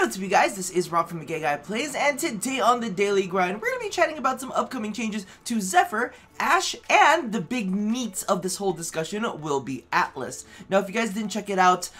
What's up, you guys? This is Rob from The Gay Guy Plays, and today on The Daily Grind, we're going to be chatting about some upcoming changes to Zephyr, Ashe, and the big meat of this whole discussion will be Atlas. Now, if you guys didn't check it out,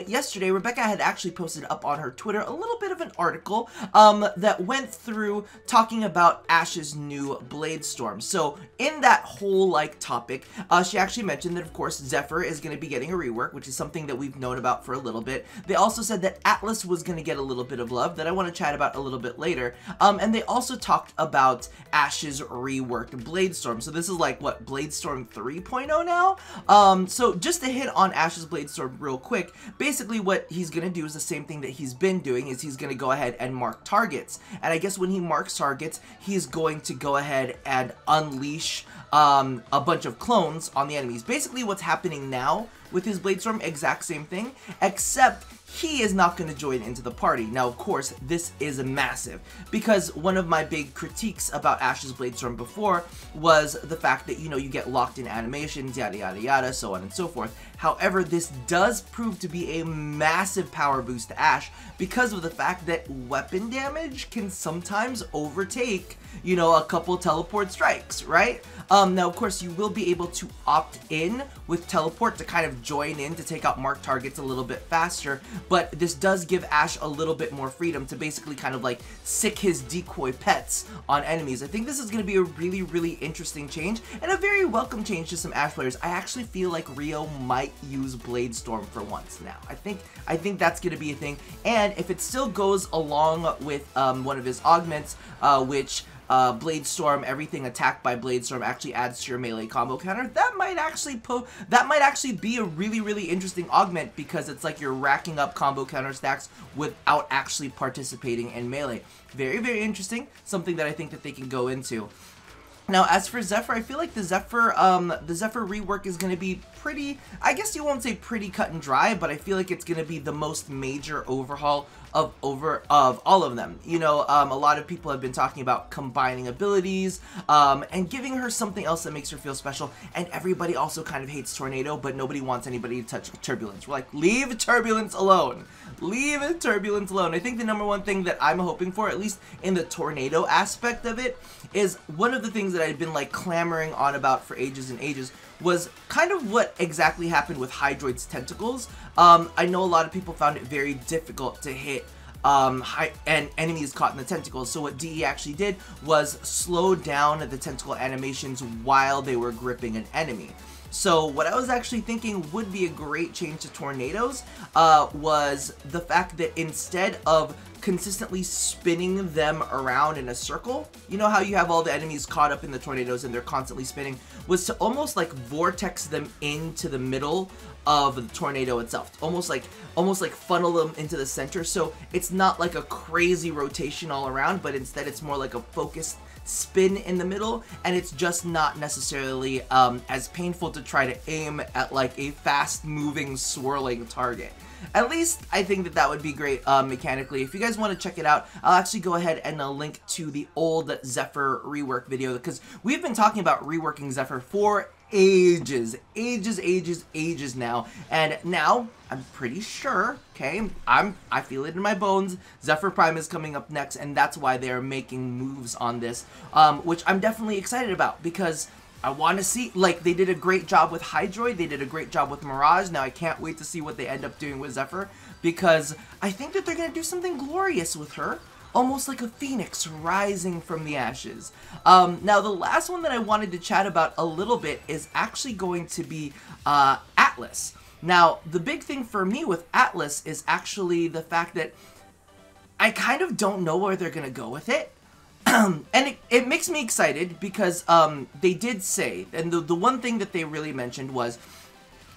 yesterday, Rebecca had actually posted up on her Twitter a little bit of an article that went through talking about Ashe's new Blade Storm. So, in that whole, topic, she actually mentioned that, of course, Zephyr is going to be getting a rework, which is something that we've known about for a little bit. They also said that Atlas was going to get a little bit of love that I want to chat about a little bit later. And they also talked about Ashe's reworked Blade Storm. So this is like, what, Blade Storm 3.0 now? So just to hit on Ashe's Blade Storm real quick, basically what he's going to do is the same thing that he's been doing, is he's going to go ahead and mark targets. And I guess when he marks targets, he's going to go ahead and unleash a bunch of clones on the enemies. Basically what's happening now with his Blade Storm, exact same thing, except he is not going to join into the party. Now, of course, this is massive, because one of my big critiques about Ashe's Blade Storm before was the fact that, you know, you get locked in animations, yada yada yada, so on and so forth. However, this does prove to be a massive power boost to Ashe because of the fact that weapon damage can sometimes overtake, you know, a couple teleport strikes, right? Now, of course, you will be able to opt in with teleport to kind of join in to take out marked targets a little bit faster, but this does give Ashe a little bit more freedom to basically kind of like sick his decoy pets on enemies. I think this is going to be a really, really interesting change and a very welcome change to some Ashe players. I actually feel like Rio might use Blade Storm for once now. I think that's going to be a thing, and if it still goes along with one of his augments, which Blade Storm, everything attacked by Blade Storm actually adds to your melee combo counter, that might actually be a really, really interesting augment, because it's like you're racking up combo counter stacks without actually participating in melee. Very, very interesting. Something that I think that they can go into. Now, as for Zephyr, I feel like the Zephyr rework is going to be pretty, I guess you won't say pretty cut and dry, but I feel like it's going to be the most major overhaul of all of them. You know, a lot of people have been talking about combining abilities, and giving her something else that makes her feel special, and everybody also kind of hates Tornado, but nobody wants anybody to touch Turbulence. We're like, leave Turbulence alone. Leave Turbulence alone. I think the number one thing that I'm hoping for, at least in the Tornado aspect of it, is one of the things that I've been like clamoring on about for ages and ages was kind of what exactly happened with Hydroid's tentacles. I know a lot of people found it very difficult to hit and enemies caught in the tentacles. So what DE actually did was slow down the tentacle animations while they were gripping an enemy. So what I was actually thinking would be a great change to Tornadoes was the fact that instead of consistently spinning them around in a circle, you know how you have all the enemies caught up in the tornadoes and they're constantly spinning, was to almost like vortex them into the middle of the tornado itself, almost like funnel them into the center, so it's not like a crazy rotation all around, but instead it's more like a focused spin in the middle, and it's just not necessarily as painful to try to aim at like a fast moving swirling target. At least I think that would be great mechanically. If you guys want to check it out, I'll actually go ahead and link to the old Zephyr rework video, because we've been talking about reworking Zephyr for ages now, and now I'm pretty sure, okay, I feel it in my bones, Zephyr Prime is coming up next, and that's why they're making moves on this, which I'm definitely excited about, because I want to see, like, they did a great job with Hydroid, they did a great job with Mirage. Now I can't wait to see what they end up doing with Zephyr, because I think that they're going to do something glorious with her, almost like a phoenix rising from the ashes. Now the last one that I wanted to chat about a little bit is actually going to be Atlas. Now the big thing for me with Atlas is actually the fact that I kind of don't know where they're going to go with it. And it makes me excited because they did say, and the one thing that they really mentioned was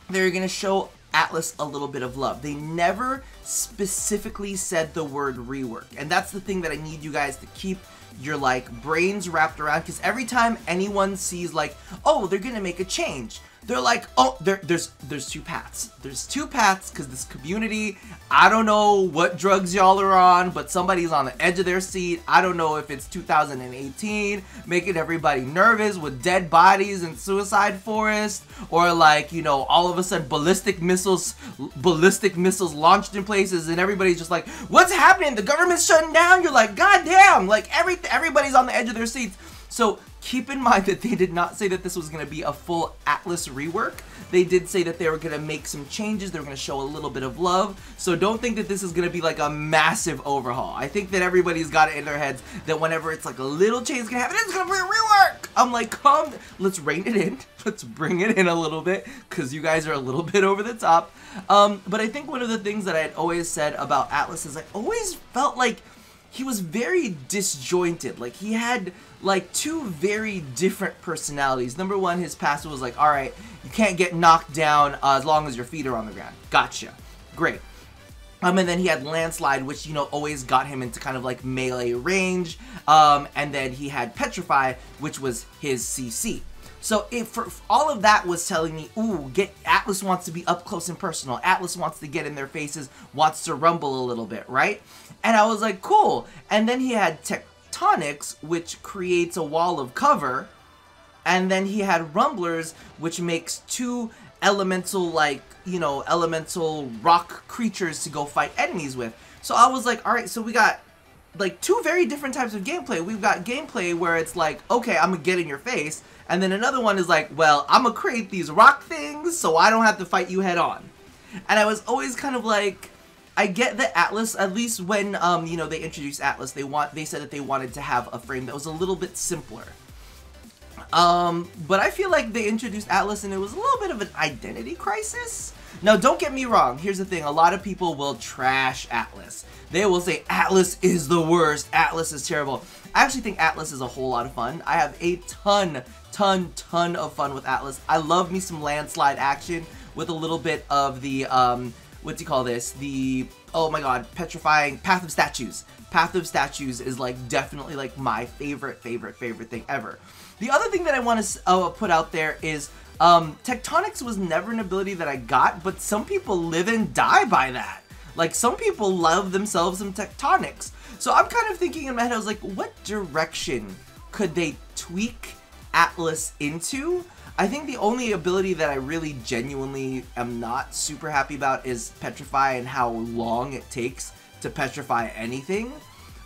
they're going to show Atlas a little bit of love. They never specifically said the word rework, and that's the thing that I need you guys to keep your like brains wrapped around, because every time anyone sees like, oh, they're going to make a change, they're like, oh, there's two paths. There's two paths because this community, I don't know what drugs y'all are on, but somebody's on the edge of their seat. I don't know if it's 2018, making everybody nervous with dead bodies in Suicide Forest, or like, you know, all of a sudden ballistic missiles launched in places, and everybody's just like, what's happening? The government's shutting down. You're like, goddamn! Like everybody's on the edge of their seats. So keep in mind that they did not say that this was going to be a full Atlas rework. They did say that they were going to make some changes. They were going to show a little bit of love. So don't think that this is going to be like a massive overhaul. I think that everybody's got it in their heads that whenever it's like a little change is going to happen, it's going to be a rework. I'm like, come, let's rein it in. Let's bring it in a little bit because you guys are a little bit over the top. But I think one of the things that I had always said about Atlas is I always felt like he was very disjointed. Like he had like two very different personalities. Number one, his passive was like, all right, you can't get knocked down as long as your feet are on the ground. Gotcha. Great. And then he had Landslide, which, you know, always got him into kind of like melee range. And then he had Petrify, which was his CC. So for all of that was telling me, ooh, Atlas wants to be up close and personal. Atlas wants to get in their faces, wants to rumble a little bit, right? And I was like, cool. And then he had Tectonics, which creates a wall of cover. And then he had Rumblers, which makes two elemental, like, you know, elemental rock creatures to go fight enemies with. So I was like, all right, so we got like two very different types of gameplay. We've got gameplay where it's like, okay, I'm gonna get in your face. And then another one is like, well, I'm gonna create these rock things so I don't have to fight you head on. And I was always kind of like, I get that Atlas, at least when, you know, they introduced Atlas, they said that they wanted to have a frame that was a little bit simpler. But I feel like they introduced Atlas and it was a little bit of an identity crisis. Now, don't get me wrong. Here's the thing. A lot of people will trash Atlas. They will say, Atlas is the worst. Atlas is terrible. I actually think Atlas is a whole lot of fun. I have a ton of fun with Atlas. I love me some landslide action with a little bit of the, what do you call this? The, oh my god, petrifying Path of Statues. Path of Statues is like definitely like my favorite thing ever. The other thing that I want to put out there is Tectonics was never an ability that I got, but some people live and die by that. Like, some people love themselves some Tectonics. So I'm kind of thinking in my head, I was like, what direction could they tweak Atlas into? I think the only ability that I really genuinely am not super happy about is Petrify and how long it takes to petrify anything.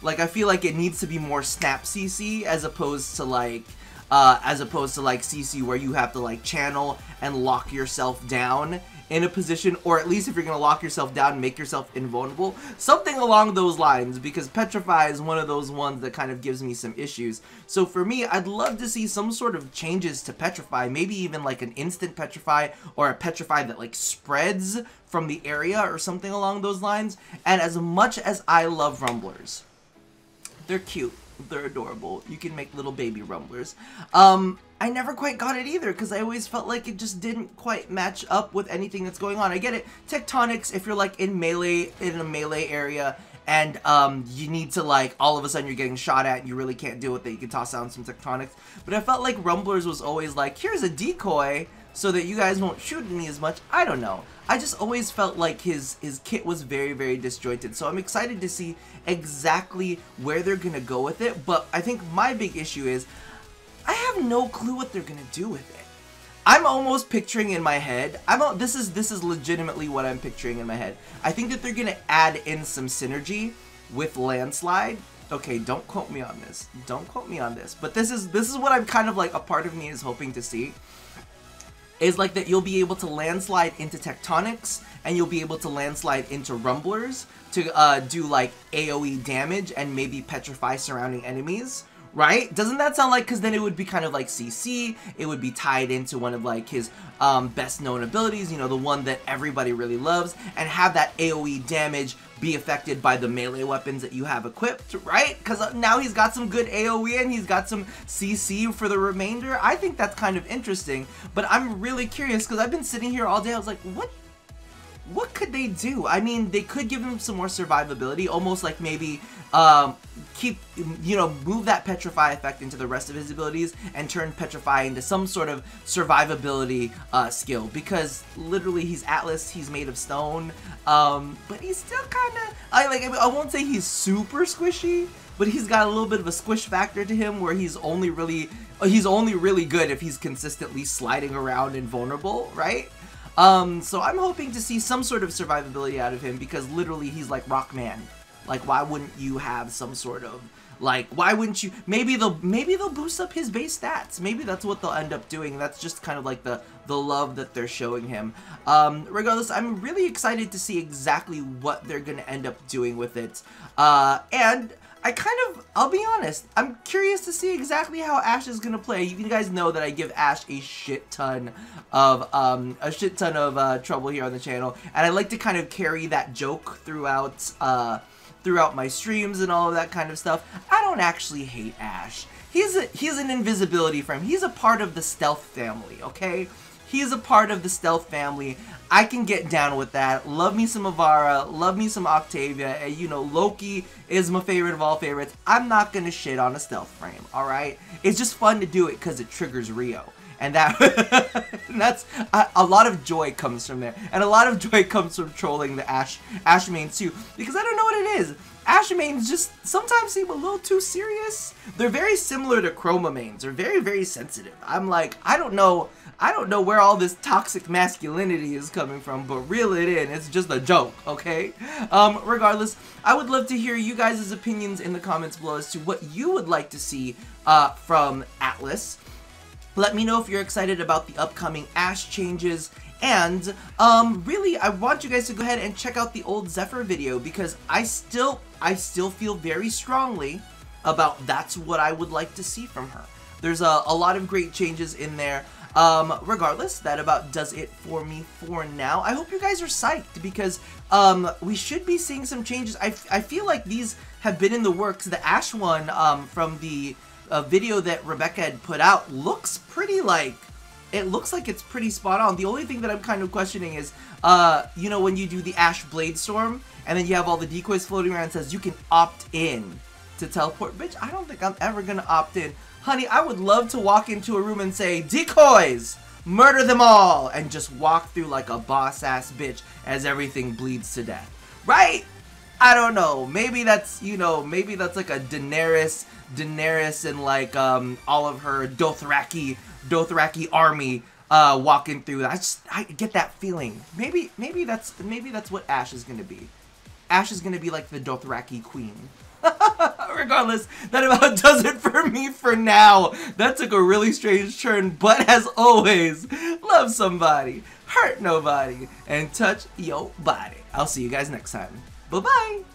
Like, I feel like it needs to be more snap CC as opposed to like CC where you have to like channel and lock yourself down in a position, or at least if you're gonna lock yourself down and make yourself invulnerable, something along those lines, because Petrify is one of those ones that kind of gives me some issues. So for me, I'd love to see some sort of changes to Petrify, maybe even like an instant Petrify or a Petrify that like spreads from the area or something along those lines. And as much as I love Rumblers, they're cute. They're adorable. You can make little baby Rumblers. I never quite got it either because I always felt like it just didn't quite match up with anything that's going on. I get it. Tectonics, if you're like in a melee area and you need to like, all of a sudden you're getting shot at and you really can't deal with it, you can toss down some Tectonics. But I felt like Rumblers was always like, here's a decoy so that you guys won't shoot at me as much. I don't know. I just always felt like his kit was very disjointed. So I'm excited to see exactly where they're going to go with it. But I think my big issue is I have no clue what they're going to do with it. I'm almost picturing in my head, this is legitimately what I'm picturing in my head. I think that they're going to add in some synergy with Landslide. Okay, don't quote me on this. Don't quote me on this. But this is what I'm kind of like, a part of me is hoping to see. Is like that you'll be able to landslide into Tectonics and you'll be able to landslide into Rumblers to do like AoE damage and maybe petrify surrounding enemies, right? Doesn't that sound like, because then it would be kind of like CC, it would be tied into one of like his best known abilities, you know, the one that everybody really loves, and have that AoE damage be affected by the melee weapons that you have equipped, right? Because now he's got some good AoE and he's got some CC for the remainder. I think that's kind of interesting, but I'm really curious because I've been sitting here all day. I was like, what could they do? I mean, they could give him some more survivability, almost like maybe move that Petrify effect into the rest of his abilities and turn Petrify into some sort of survivability skill, because literally he's Atlas, he's made of stone, but he's still kind of, I won't say he's super squishy, but he's got a little bit of a squish factor to him where he's only really good if he's consistently sliding around and vulnerable, right? So I'm hoping to see some sort of survivability out of him, because literally he's like Rockman. Like, why wouldn't you have some sort of, like, why wouldn't you, maybe they'll boost up his base stats. Maybe that's what they'll end up doing. That's just kind of like the love that they're showing him. Regardless, I'm really excited to see exactly what they're going to end up doing with it. And I'll be honest, I'm curious to see exactly how Ash is going to play. You guys know that I give Ash a shit ton of trouble here on the channel, and I like to kind of carry that joke throughout my streams and all of that kind of stuff. I don't actually hate Ash. He's an invisibility frame. He's a part of the stealth family, okay? He's a part of the stealth family. I can get down with that. Love me some Avara, love me some Octavia, and you know, Loki is my favorite of all favorites. I'm not gonna shit on a stealth frame, alright? It's just fun to do it because it triggers Rio. And that's a lot of joy comes from there, and a lot of joy comes from trolling the Ash mains too, because I don't know what it is. Ash mains just sometimes seem a little too serious. They're very similar to Chroma mains. They're very, very sensitive. I'm like, I don't know where all this toxic masculinity is coming from, but reel it in. It's just a joke, okay? Regardless, I would love to hear you guys' opinions in the comments below as to what you would like to see from Atlas. Let me know if you're excited about the upcoming Ash changes, and really, I want you guys to go ahead and check out the old Zephyr video, because I still feel very strongly about that's what I would like to see from her. There's a lot of great changes in there. Regardless, that about does it for me for now. I hope you guys are psyched, because we should be seeing some changes. I feel like these have been in the works. The Ash one from the video that Rebecca had put out looks pretty it looks like it's pretty spot on. The only thing that I'm kind of questioning is, you know, when you do the Ash Blade Storm, and then you have all the decoys floating around, it says you can opt in to teleport. Bitch, I don't think I'm ever gonna opt in. Honey, I would love to walk into a room and say, decoys, murder them all, and just walk through like a boss-ass bitch as everything bleeds to death. Right? I don't know. Maybe that's, you know, maybe that's like a Daenerys and like all of her Dothraki army walking through. I get that feeling. Maybe that's what Ash is gonna be. Ash is gonna be like the Dothraki queen. Regardless, that about does it for me for now. That took a really strange turn, but as always, love somebody, hurt nobody, and touch your body. I'll see you guys next time. Bye-bye.